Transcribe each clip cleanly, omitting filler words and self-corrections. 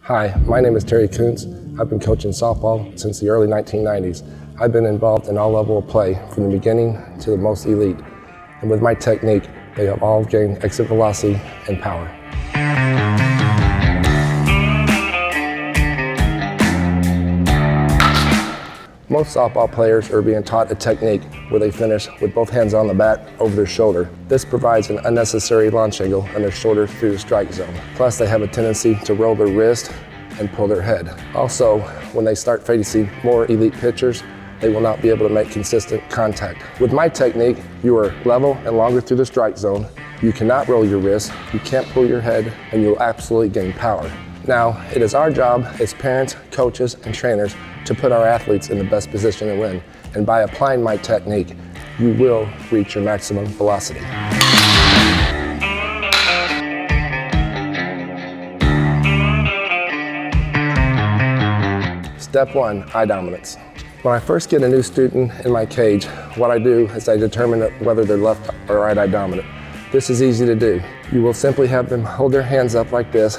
Hi, my name is Terry Kuntz. I've been coaching softball since the early 1990s. I've been involved in all levels of play, from the beginning to the most elite. And with my technique, they have all gained exit velocity and power. Most softball players are being taught a technique where they finish with both hands on the bat over their shoulder. This provides an unnecessary launch angle on their shoulder through the strike zone. Plus, they have a tendency to roll their wrist and pull their head. Also, when they start facing more elite pitchers, they will not be able to make consistent contact. With my technique, you are level and longer through the strike zone. You cannot roll your wrist, you can't pull your head, and you'll absolutely gain power. Now, it is our job as parents, coaches, and trainers to put our athletes in the best position to win. And by applying my technique, you will reach your maximum velocity. Step 1, eye dominance. When I first get a new student in my cage, what I do is I determine whether they're left or right eye dominant. This is easy to do. You will simply have them hold their hands up like this,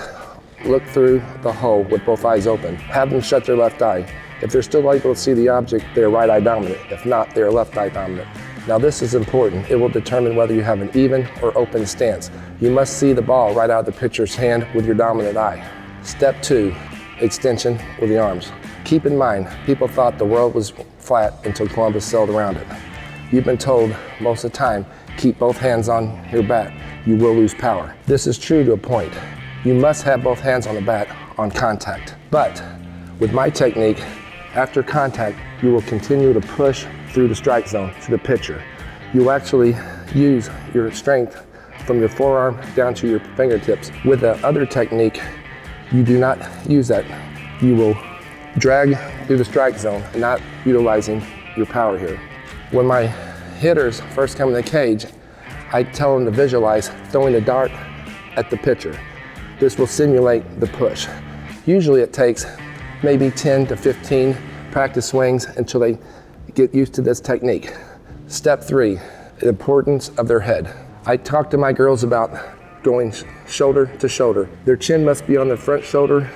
look through the hole with both eyes open. Have them shut their left eye. If they're still able to see the object, they're right eye dominant. If not, they're left eye dominant. Now this is important. It will determine whether you have an even or open stance. You must see the ball right out of the pitcher's hand with your dominant eye. Step 2, extension with the arms. Keep in mind, people thought the world was flat until Columbus sailed around it. You've been told most of the time, keep both hands on your bat. You will lose power. This is true to a point. You must have both hands on the bat on contact. But with my technique, after contact, you will continue to push through the strike zone to the pitcher. You will actually use your strength from your forearm down to your fingertips. With the other technique, you do not use that. You will drag through the strike zone, not utilizing your power here. When my hitters first come in the cage, I tell them to visualize throwing a dart at the pitcher. This will simulate the push. Usually it takes maybe 10 to 15 practice swings until they get used to this technique. Step 3, the importance of their head. I talk to my girls about going shoulder to shoulder. Their chin must be on their front shoulder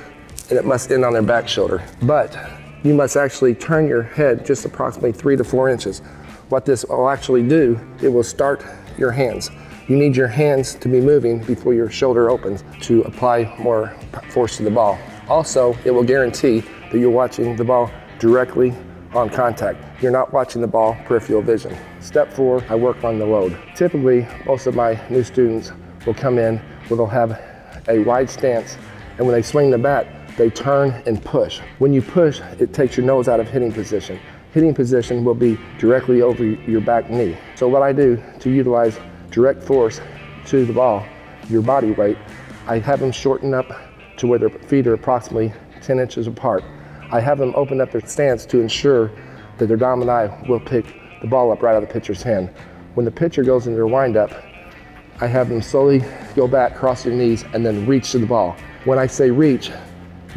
and it must end on their back shoulder. But you must actually turn your head just approximately 3 to 4 inches. What this will actually do, it will start your hands. You need your hands to be moving before your shoulder opens to apply more force to the ball. Also, it will guarantee that you're watching the ball directly on contact. You're not watching the ball peripheral vision. Step 4, I work on the load. Typically, most of my new students will come in where they'll have a wide stance, and when they swing the bat, they turn and push. When you push, it takes your nose out of hitting position. Hitting position will be directly over your back knee. So what I do to utilize direct force to the ball, your body weight, I have them shorten up to where their feet are approximately 10 inches apart. I have them open up their stance to ensure that their dominant eye will pick the ball up right out of the pitcher's hand. When the pitcher goes into their windup, I have them slowly go back, cross their knees, and then reach to the ball. When I say reach,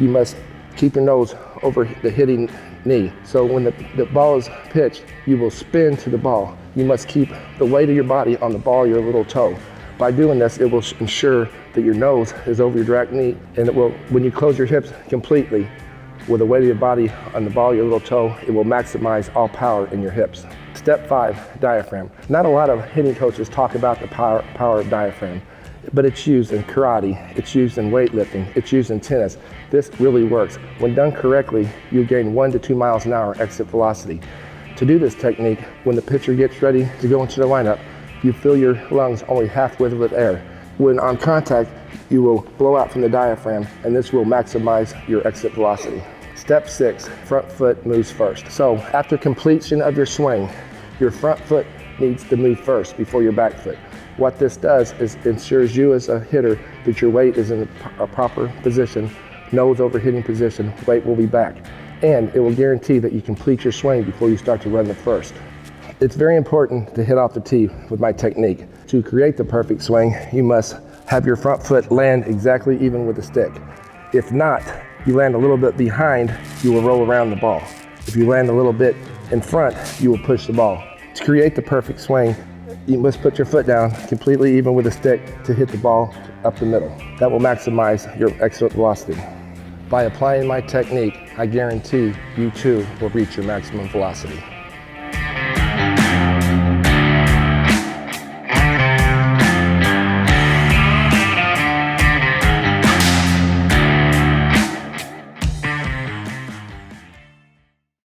you must keep your nose over the hitting knee. So when the ball is pitched, you will spin to the ball. You must keep the weight of your body on the ball of your little toe. By doing this, it will ensure that your nose is over your direct knee, and it will, when you close your hips completely, with the weight of your body on the ball of your little toe, it will maximize all power in your hips. Step 5, diaphragm. Not a lot of hitting coaches talk about the power of diaphragm, but it's used in karate, it's used in weightlifting, it's used in tennis. This really works. When done correctly, you gain 1 to 2 miles an hour exit velocity. To do this technique, when the pitcher gets ready to go into the lineup, you fill your lungs only halfway with air. When on contact, you will blow out from the diaphragm, and this will maximize your exit velocity. Step 6, front foot moves first. So after completion of your swing, your front foot needs to move first before your back foot. What this does is ensures you as a hitter that your weight is in a proper position, nose over hitting position, weight will be back. And it will guarantee that you complete your swing before you start to run the first. It's very important to hit off the tee with my technique. To create the perfect swing, you must have your front foot land exactly even with the stick. If not, you land a little bit behind, you will roll around the ball. If you land a little bit in front, you will push the ball. To create the perfect swing, you must put your foot down completely even with a stick to hit the ball up the middle. That will maximize your exit velocity. By applying my technique, I guarantee you too will reach your maximum velocity.